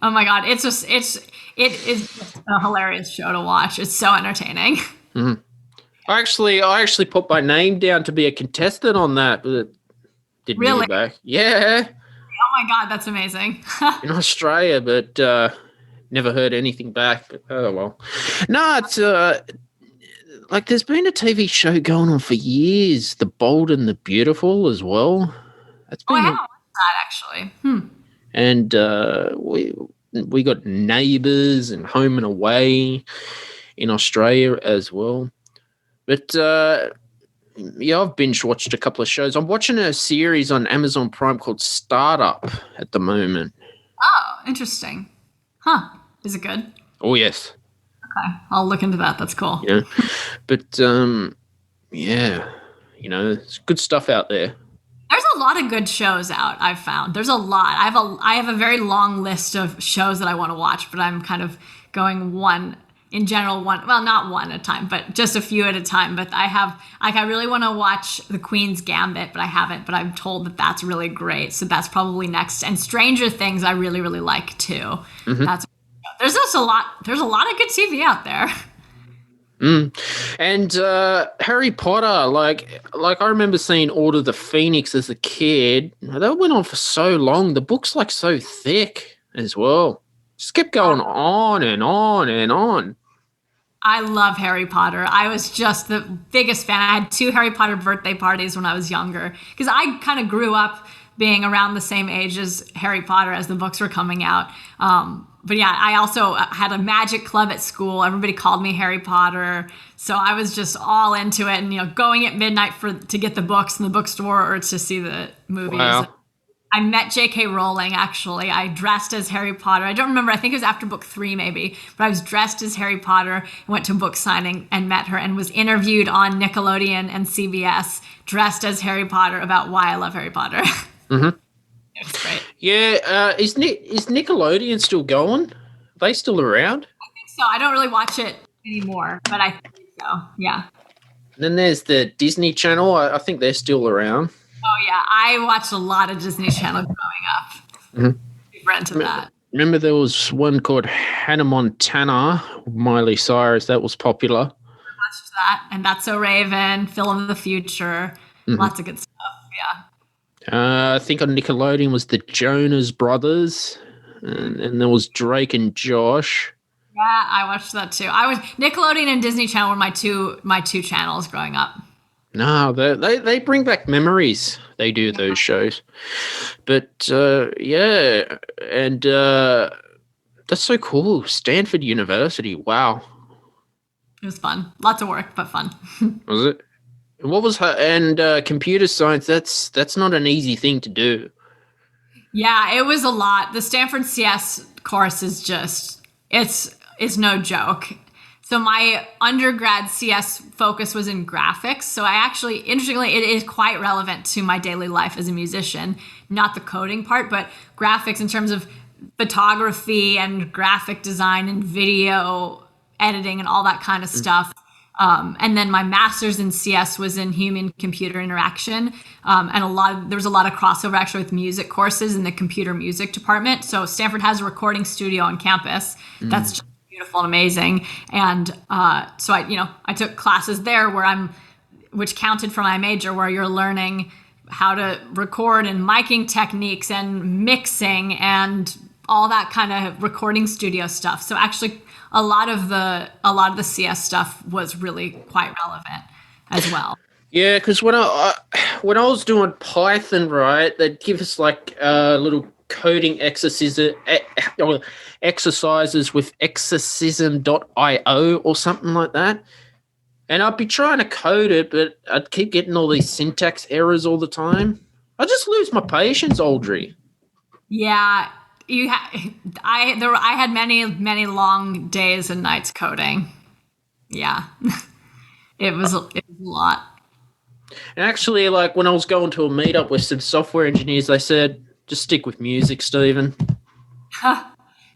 Oh my God, it is just a hilarious show to watch. It's so entertaining. Mm-hmm. I actually put my name down to be a contestant on that, but it didn't really? Get back. Yeah. Oh my God, that's amazing. In Australia, but never heard anything back. But oh well. No, it's like there's been a TV show going on for years, The Bold and the Beautiful as well. That's been I haven't watched that actually. And we got Neighbours and Home and Away in Australia as well. But yeah, I've binge watched a couple of shows. I'm watching a series on Amazon Prime called Startup at the moment. Oh, interesting. Huh. Is it good? Oh, yes. Okay. I'll look into that. That's cool. Yeah. But, yeah, there's good stuff out there. There's a lot of good shows out, I've found. There's a lot. I have a very long list of shows that I want to watch, but I'm kind of going not one at a time, but just a few at a time. But I really want to watch The Queen's Gambit, but I haven't, but I'm told that that's really great. So that's probably next. And Stranger Things I really, really like too. Mm-hmm. There's just a lot of good TV out there. And Harry Potter, like I remember seeing Order of the Phoenix as a kid. That went on for so long. The book's like so thick as well. Just kept going on and on and on. I love Harry Potter. I was just the biggest fan. I had 2 Harry Potter birthday parties when I was younger because I kind of grew up being around the same age as Harry Potter as the books were coming out. But yeah, I also had a magic club at school. Everybody called me Harry Potter. So I was just all into it and, going at midnight to get the books in the bookstore or to see the movies. Wow. I met J.K. Rowling, actually. I dressed as Harry Potter. I don't remember. I think it was after book 3, maybe. But I was dressed as Harry Potter, went to book signing and met her and was interviewed on Nickelodeon and CBS dressed as Harry Potter about why I love Harry Potter. Mm-hmm. It was great. Yeah. Is Nickelodeon still going? Are they still around? I think so. I don't really watch it anymore, but I think so. Yeah. And then there's the Disney Channel. I think they're still around. Oh, yeah. I watched a lot of Disney Channel growing up. Mm-hmm. Super into that. Remember there was one called Hannah Montana, Miley Cyrus. That was popular. I watched that. And That's So Raven, Phil of the Future. Mm-hmm. Lots of good stuff. Yeah. I think on Nickelodeon was the Jonas Brothers. And there was Drake and Josh. Yeah, I watched that too. Nickelodeon and Disney Channel were my two channels growing up. No, they bring back memories. They do those shows. But yeah, and that's so cool. Stanford University. Wow. It was fun. Lots of work, but fun. Was it? What was her and computer science? That's not an easy thing to do. Yeah, it was a lot. The Stanford CS course is just it's no joke. So my undergrad CS focus was in graphics. So I actually, interestingly, it is quite relevant to my daily life as a musician, not the coding part, but graphics in terms of photography and graphic design and video editing and all that kind of stuff. And then my master's in CS was in human-computer interaction, and there was a lot of crossover actually with music courses in the computer music department. So Stanford has a recording studio on campus. That's just beautiful and amazing. And so I took classes there which counted for my major, where you're learning how to record and miking techniques and mixing and all that kind of recording studio stuff. So actually, a lot of the CS stuff was really quite relevant as well. Yeah, because when I was doing Python, right, they'd give us like little coding exercises with exorcism.io or something like that. And I'd be trying to code it, but I'd keep getting all these syntax errors all the time. I just lose my patience, Audriix. Yeah. I had many long days and nights coding. Yeah, it was a lot. And actually, like when I was going to a meetup with some software engineers, they said, "Just stick with music, Stephen."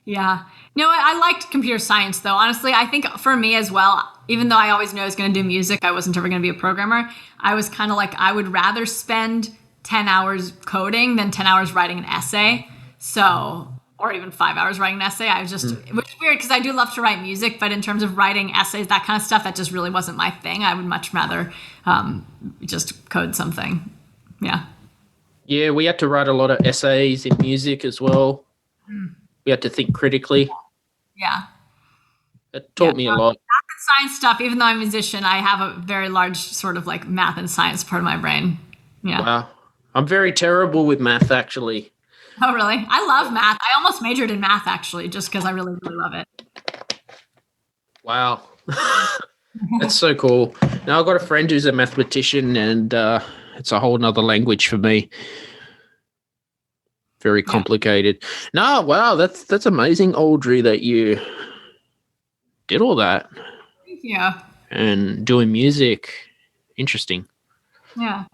Yeah. No, I liked computer science though. Honestly, I think for me as well, even though I always knew I was going to do music, I wasn't ever going to be a programmer. I was kind of like, I would rather spend 10 hours coding than 10 hours writing an essay. So, or even 5 hours writing an essay. Which is weird because I do love to write music, but in terms of writing essays, that kind of stuff, that just really wasn't my thing. I would much rather just code something. Yeah. Yeah, we had to write a lot of essays in music as well. We had to think critically. Yeah. It taught me a lot. Math and science stuff, even though I'm a musician, I have a very large sort of like math and science part of my brain. Yeah. Wow. I'm very terrible with math, actually. Oh, really? I love math. I almost majored in math, actually, just because I really, really love it. Wow. That's so cool. Now, I've got a friend who's a mathematician, and it's a whole nother language for me. Very complicated. No, wow, that's amazing, Audriix, that you did all that. Thank you. And doing music. Interesting. Yeah.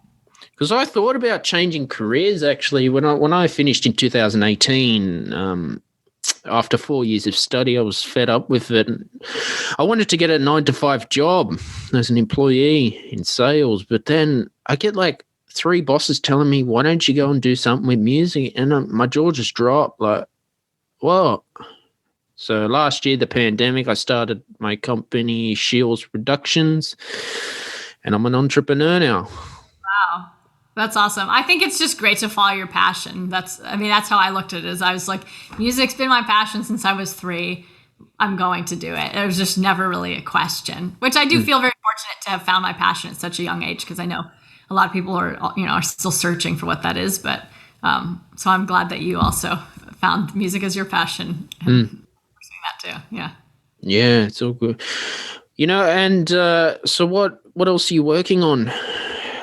Because I thought about changing careers, actually. When I finished in 2018, after 4 years of study, I was fed up with it. I wanted to get a 9-to-5 job as an employee in sales, but then I get like 3 bosses telling me, why don't you go and do something with music? And my jaw just dropped, like, what? So last year, the pandemic, I started my company, Shiels Productions, and I'm an entrepreneur now. Wow. That's awesome. I think it's just great to follow your passion. That's how I looked at it. Is I was like, music's been my passion since I was 3. I'm going to do it. It was just never really a question, which I do feel very fortunate to have found my passion at such a young age, because I know a lot of people are still searching for what that is. But so I'm glad that you also found music as your passion and pursuing that too. Yeah. Yeah, it's all good. And so what else are you working on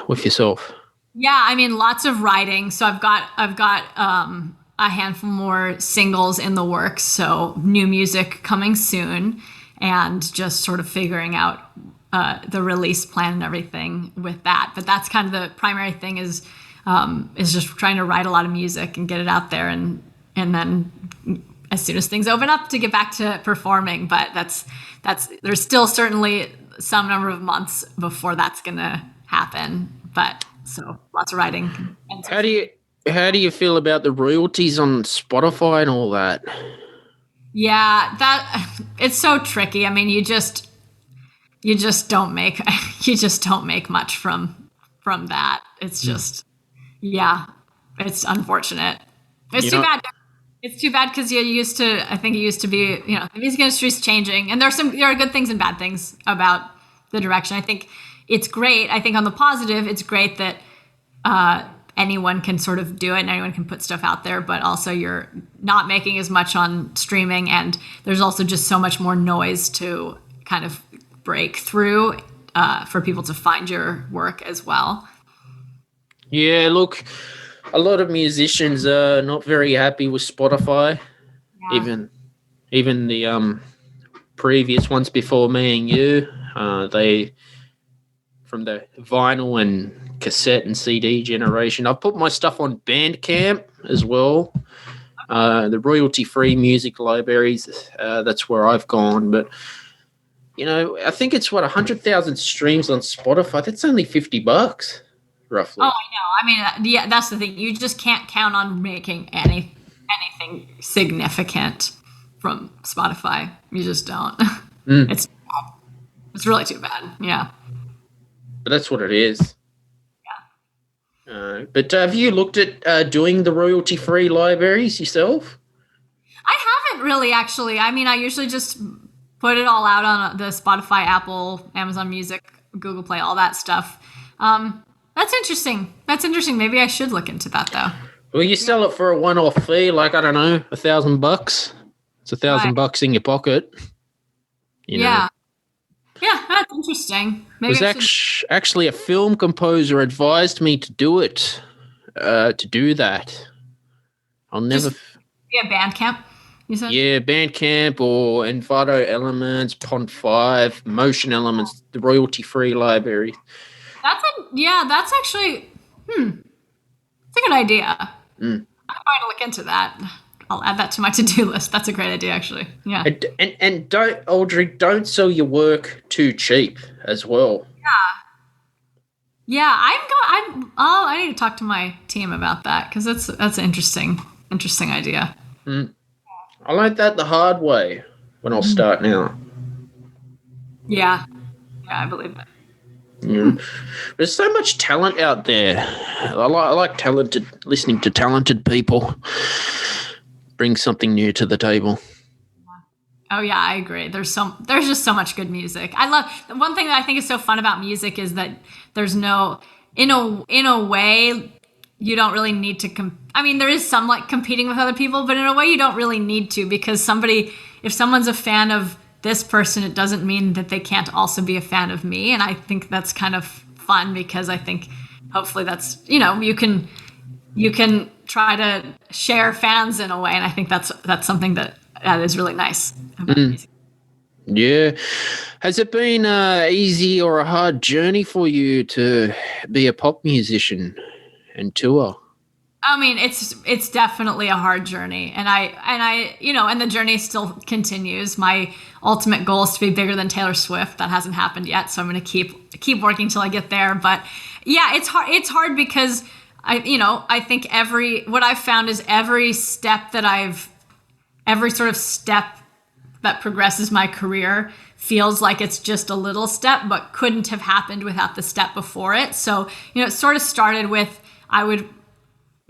with yourself? Yeah, I mean, lots of writing. So I've got a handful more singles in the works. So new music coming soon, and just sort of figuring out the release plan and everything with that. But that's kind of the primary thing is just trying to write a lot of music and get it out there, and then as soon as things open up, to get back to performing. But that's there's still certainly some number of months before that's gonna happen. But so lots of writing. How do you feel about the royalties on Spotify and all that? Yeah, that it's so tricky. I mean, you just don't make much from that. It's just it's unfortunate. It's too bad. It's too bad because I think it used to be, the music industry is changing, and there are good things and bad things about the direction. I think it's great. I think on the positive, it's great that anyone can sort of do it and anyone can put stuff out there, but also you're not making as much on streaming, and there's also just so much more noise to kind of break through for people to find your work as well. Yeah, look, a lot of musicians are not very happy with Spotify. Yeah. Even the previous ones before me and you, they, from the vinyl and cassette and CD generation, I put my stuff on Bandcamp as well. The royalty-free music libraries, that's where I've gone. But, you know, I think it's 100,000 streams on Spotify. That's only $50, roughly. Oh, I know. I mean, yeah, that's the thing. You just can't count on making anything significant from Spotify. You just don't. It's really too bad. Yeah. But that's what it is. Yeah. But have you looked at doing the royalty-free libraries yourself? I haven't really, actually. I mean, I usually just put it all out on the Spotify, Apple, Amazon Music, Google Play, all that stuff. That's interesting. Maybe I should look into that, though. Well, you sell it for a one-off fee, like, I don't know, $1,000. It's $1,000 in your pocket. You know. Yeah, that's interesting. Maybe it was actually a film composer advised me to do it, to do that. I'll never... Bandcamp, you said? Yeah, Bandcamp or Envato Elements, Pond 5, Motion Elements, the royalty-free library. That's actually... It's a good idea. I'm going to look into that. I'll add that to my to-do list. That's a great idea, actually. Yeah. And don't, Audriix, don't sell your work too cheap as well. Yeah. I need to talk to my team about that, because that's an interesting idea. I learned that the hard way when I was starting out. Yeah, I believe that. Yeah. There's so much talent out there. I like listening to talented people bring something new to the table. Oh yeah, I agree. There's just so much good music. I love one thing that I think is so fun about music is that there's no, in a way, you don't really need to I mean, there is some like competing with other people, but in a way you don't really need to, because if someone's a fan of this person, it doesn't mean that they can't also be a fan of me. And I think that's kind of fun, because I think hopefully that's, you can try to share fans in a way. And I think that's something that is really nice about music. Yeah. Has it been easy or a hard journey for you to be a pop musician and tour? I mean, it's definitely a hard journey, and and the journey still continues. My ultimate goal is to be bigger than Taylor Swift. That hasn't happened yet, so I'm going to keep working till I get there. But yeah, it's hard. It's hard because I think what I've found is every sort of step that progresses my career feels like it's just a little step, but couldn't have happened without the step before it. So it sort of started with I would,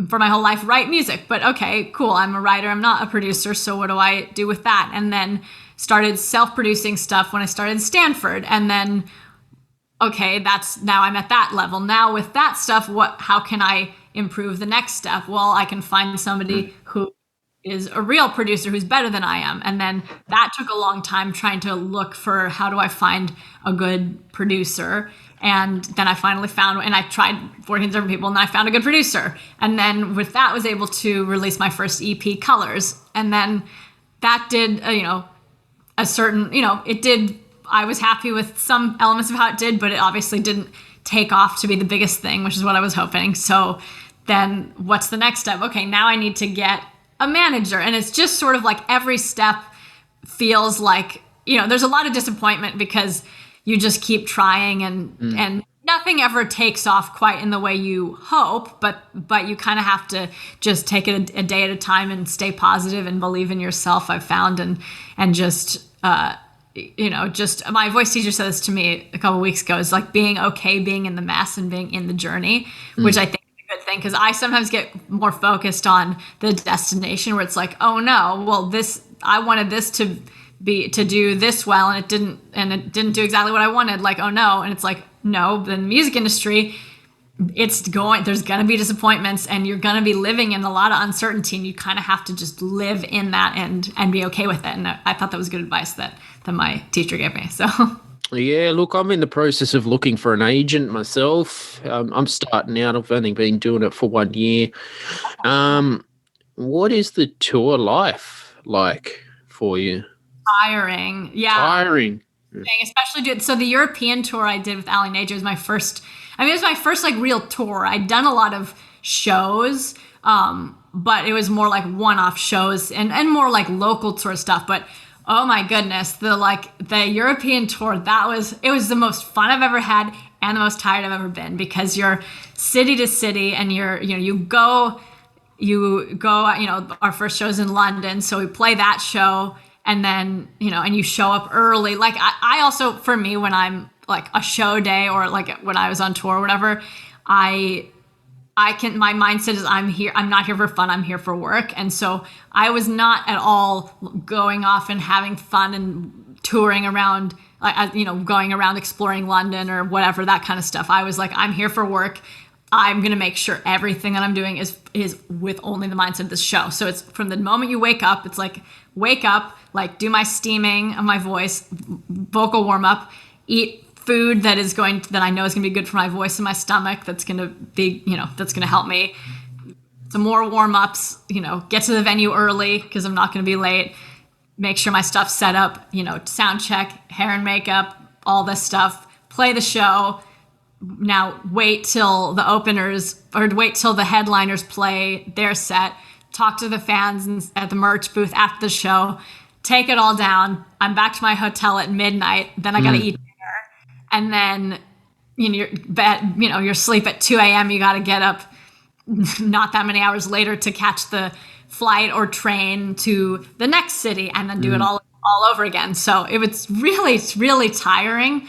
for my whole life, write music. But okay, cool, I'm a writer, I'm not a producer, so what do I do with that? And then started self-producing stuff when I started Stanford. And then, okay, now I'm at that level. Now with that stuff, how can I improve the next step? Well, I can find somebody who is a real producer who's better than I am. And then that took a long time trying to look for how do I find a good producer. And then I finally found, and I tried working with different people, and then I found a good producer. And then with that, was able to release my first EP, Colors. And then that did, a certain, it did, I was happy with some elements of how it did, but it obviously didn't take off to be the biggest thing, which is what I was hoping. So then what's the next step? Okay, now I need to get a manager. And it's just sort of like every step feels like, there's a lot of disappointment because you just keep trying and nothing ever takes off quite in the way you hope, but you kind of have to just take it a day at a time and stay positive and believe in yourself, I've found, and just just my voice teacher said this to me a couple of weeks ago, is like being okay being in the mess and being in the journey, which I think is a good thing, because I sometimes get more focused on the destination where it's like, oh no, well I wanted this to to do this well, and it didn't do exactly what I wanted. Like, oh no. And it's like, no, the music industry, there's going to be disappointments, and you're going to be living in a lot of uncertainty, and you kind of have to just live in that and be okay with it. And I thought that was good advice that my teacher gave me. So yeah, look, I'm in the process of looking for an agent myself. I'm starting out. I've only been doing it for 1 year. What is the tour life like for you? Tiring. Yeah. Tiring. Especially so the European tour I did with Ali Najer was my first. I mean, it was my first like real tour. I'd done a lot of shows, but it was more like one-off shows and more like local tour stuff. But oh my goodness, the European tour, it was the most fun I've ever had and the most tired I've ever been, because you're city to city and you go, our first show's in London, so we play that show, and then, and you show up early. Like I also, for me, when I'm like a show day or like when I was on tour or whatever, my mindset is I'm not here for fun, I'm here for work. And so I was not at all going off and having fun and touring around, going around exploring London or whatever, that kind of stuff. I was like, I'm here for work. I'm going to make sure everything that I'm doing is with only the mindset of this show. So it's from the moment you wake up, it's like, wake up, like do my steaming of my voice, vocal warm up, eat food that I know is going to be good for my voice and my stomach. That's going to be, that's going to help me. Some more warm ups, get to the venue early because I'm not going to be late. Make sure my stuff's set up, sound check, hair and makeup, all this stuff, play the show. Now wait till the headliners play their set, talk to the fans at the merch booth after the show, take it all down. I'm back to my hotel at midnight. Then I got to eat dinner. And then, you're asleep at 2 a.m. You got to get up not that many hours later to catch the flight or train to the next city and then do it all over again. So it was really tiring.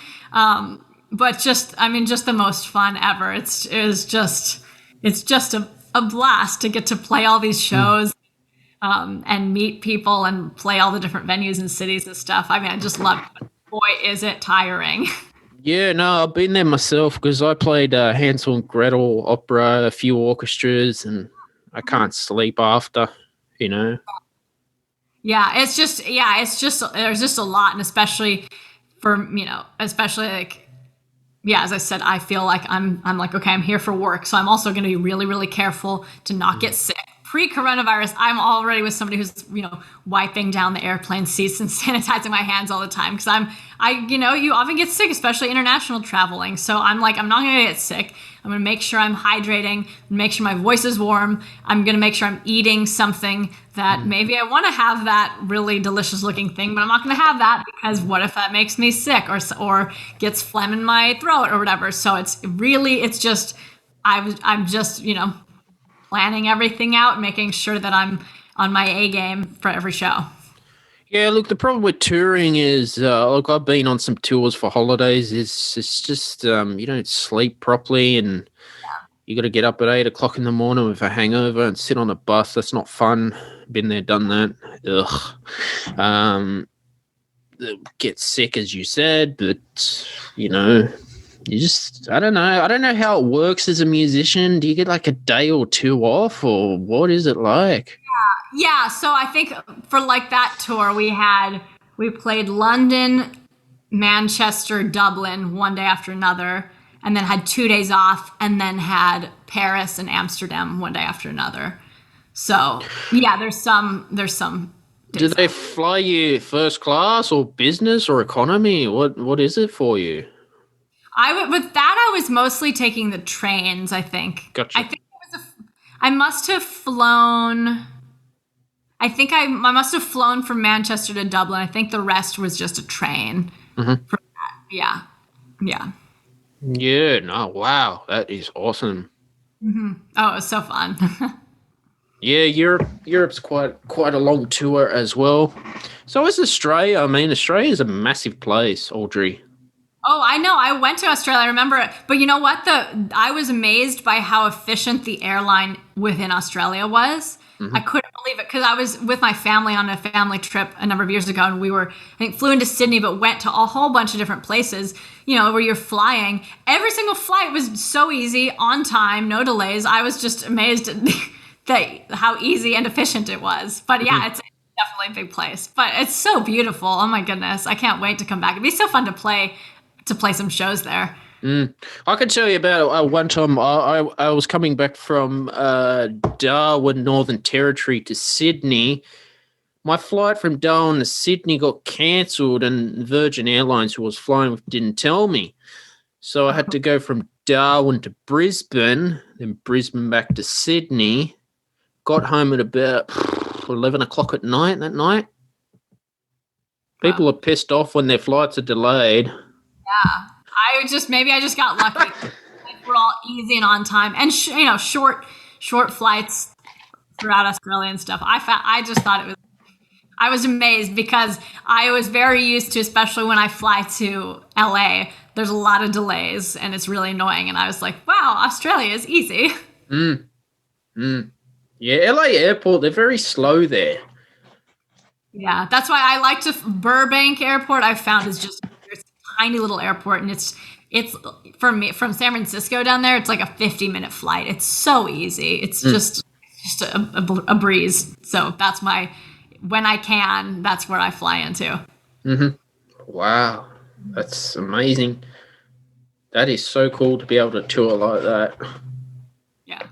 But just the most fun ever. It's just a blast to get to play all these shows, and meet people and play all the different venues and cities and stuff. I mean, I just love it. Boy, is it tiring. Yeah, no, I've been there myself because I played Hansel and Gretel opera, a few orchestras, and I can't sleep after, Yeah, it's just there's just a lot, and especially for, especially like, yeah, as I said, I feel like I'm like, okay, I'm here for work. So I'm also going to be really, really careful to not get sick. Pre-coronavirus, I'm already with somebody who's, wiping down the airplane seats and sanitizing my hands all the time. Because you often get sick, especially international traveling. So I'm like, I'm not going to get sick. I'm going to make sure I'm hydrating, make sure my voice is warm. I'm going to make sure I'm eating something that maybe I want to have that really delicious looking thing, but I'm not going to have that because what if that makes me sick or gets phlegm in my throat or whatever. So I'm just, planning everything out, making sure that I'm on my A game for every show. Yeah, look, the problem with touring is, I've been on some tours for holidays. It's just you don't sleep properly, and you got to get up at 8 o'clock in the morning with a hangover and sit on a bus. That's not fun. Been there, done that. Ugh. Get sick, as you said, but you just, I don't know how it works as a musician. Do you get like a day or two off, or what is it like? Yeah. So I think for like that tour we played London, Manchester, Dublin one day after another, and then had 2 days off, and then had Paris and Amsterdam one day after another. So yeah, there's some. Do they fly you first class or business or economy? What is it for you? I was mostly taking the trains, I think. Gotcha. I think I must have flown. I think I must have flown from Manchester to Dublin. I think the rest was just a train. Mm-hmm. For that. Yeah. Yeah. No. Wow. That is awesome. Mm-hmm. Oh, it was so fun. Yeah, Europe's quite a long tour as well. So is Australia. I mean, Australia is a massive place, Audriix. Oh, I know. I went to Australia. I remember it. But you know what? I was amazed by how efficient the airline within Australia was. Mm-hmm. I couldn't believe it because I was with my family on a family trip a number of years ago, and flew into Sydney, but went to a whole bunch of different places, where you're flying. Every single flight was so easy, on time, no delays. I was just amazed at how easy and efficient it was. But yeah, it's definitely a big place. But it's so beautiful. Oh my goodness. I can't wait to come back. It'd be so fun to play some shows there. I can tell you about one time I was coming back from Darwin, Northern Territory to Sydney. My flight from Darwin to Sydney got cancelled, and Virgin Airlines, who was flying with, didn't tell me. So I had to go from Darwin to Brisbane, then Brisbane back to Sydney. Got home at about 11 o'clock at night that night. People are pissed off when their flights are delayed. Yeah. Maybe I just got lucky. We're all easy and on time, and short flights throughout Australia and stuff. I just thought it was. I was amazed because I was very used to, especially when I fly to LA. There's a lot of delays, and it's really annoying. And I was like, "Wow, Australia is easy." Yeah, LA Airport, they're very slow there. Yeah, that's why I like Burbank Airport. I found is just. Tiny little airport, and it's for me from San Francisco down there. It's like a 50-minute flight. It's so easy. It's just a breeze. So that's when I can. That's where I fly into. Mm-hmm. Wow, that's amazing. That is so cool to be able to tour like that. Yeah.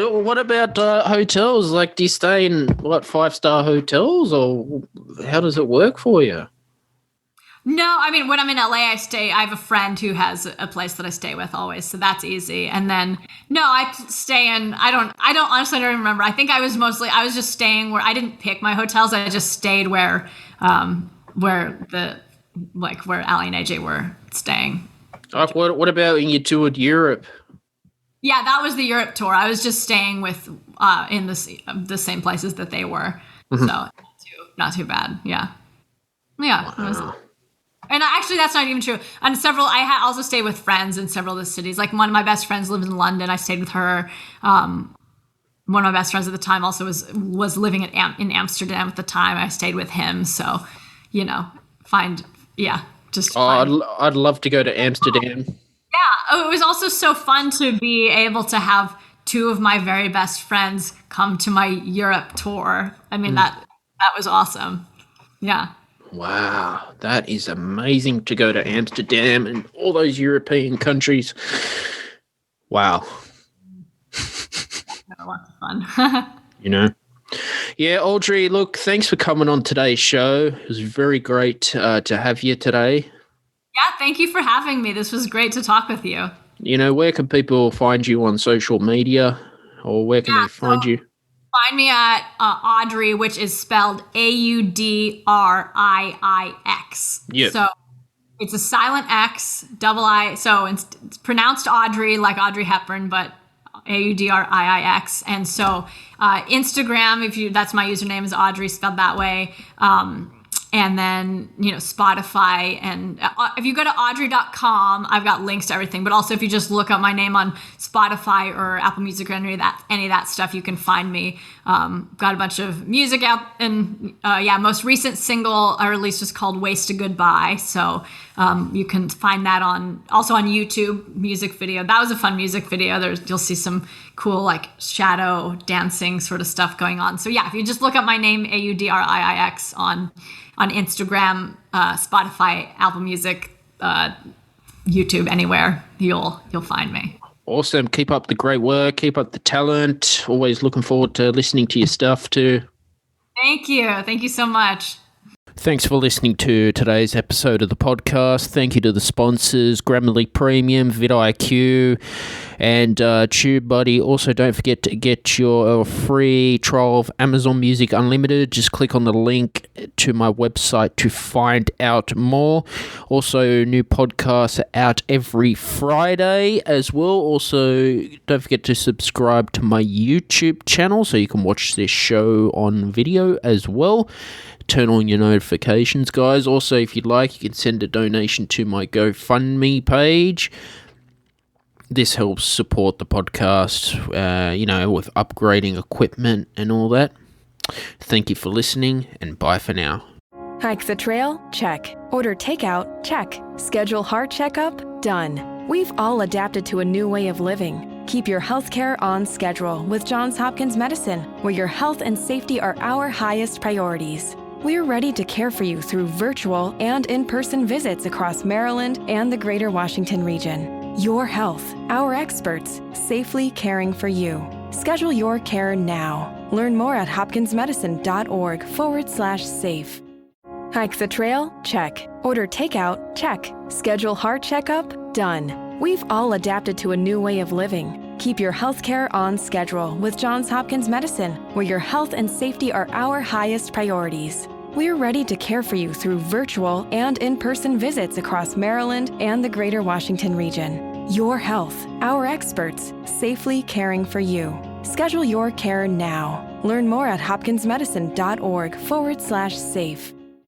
What about hotels? Like, do you stay in 5-star hotels, or how does it work for you? No, I mean, when I'm in LA, I have a friend who has a place that I stay with always, so that's easy. And then, no, I stay in, I don't honestly, I don't even remember. I think I was just staying where I didn't pick my hotels. I just stayed where Ali and AJ were staying. What about when you toured Europe? Yeah, that was the Europe tour. I was just staying with, in the same places that they were. Mm-hmm. So not too bad. Yeah. Yeah. Wow. And actually, that's not even true. And I also stayed with friends in several of the cities. Like, one of my best friends lives in London. I stayed with her. One of my best friends at the time also was living in Amsterdam at the time. I stayed with him. So, just. I'd love to go to Amsterdam. Yeah. It was also so fun to be able to have two of my very best friends come to my Europe tour. I mean, that was awesome. Yeah. Wow, that is amazing to go to Amsterdam and all those European countries. Wow. Lots of fun. Yeah, Audriix, look, thanks for coming on today's show. It was very great to have you today. Yeah, thank you for having me. This was great to talk with you. Where can people find you on social media, or where can they find you? Find me at Audriix, which is spelled Audriix. Yeah. So it's a silent X, double I. So it's pronounced Audrey, like Audrey Hepburn, but Audriix. And so Instagram, that's my username, is Audrey, spelled that way. And then, Spotify. And if you go to audrey.com, I've got links to everything. But also, if you just look up my name on Spotify or Apple Music or any of that stuff, you can find me. Got a bunch of music out. And most recent single I released was called Waste a Goodbye. So you can find that also on YouTube, music video. That was a fun music video. You'll see some cool shadow dancing sort of stuff going on. So yeah, if you just look up my name, Audriix, on Instagram, Spotify, Apple Music, YouTube, anywhere, you'll find me. Awesome. Keep up the great work. Keep up the talent. Always looking forward to listening to your stuff too. Thank you. Thank you so much. Thanks for listening to today's episode of the podcast. Thank you to the sponsors, Grammarly Premium, vidIQ, and TubeBuddy. Also, don't forget to get your free trial of Amazon Music Unlimited. Just click on the link to my website to find out more. Also, new podcasts are out every Friday as well. Also, don't forget to subscribe to my YouTube channel so you can watch this show on video as well. turn on your notifications, guys. Also, if you'd like, you can send a donation to my GoFundMe page. This helps support the podcast, with upgrading equipment and all that. Thank you for listening, and bye for now. Hike the trail? Check. Order takeout? Check. Schedule heart checkup? Done. We've all adapted to a new way of living. Keep your healthcare on schedule with Johns Hopkins Medicine, where your health and safety are our highest priorities. We're ready to care for you through virtual and in-person visits across Maryland and the greater Washington region. Your health, our experts, safely caring for you. Schedule your care now. Learn more at hopkinsmedicine.org/safe. Hike the trail? Check. Order takeout? Check. Schedule heart checkup? Done. We've all adapted to a new way of living. Keep your healthcare on schedule with Johns Hopkins Medicine, where your health and safety are our highest priorities. We're ready to care for you through virtual and in-person visits across Maryland and the greater Washington region. Your health, our experts, safely caring for you. Schedule your care now. Learn more at hopkinsmedicine.org/safe.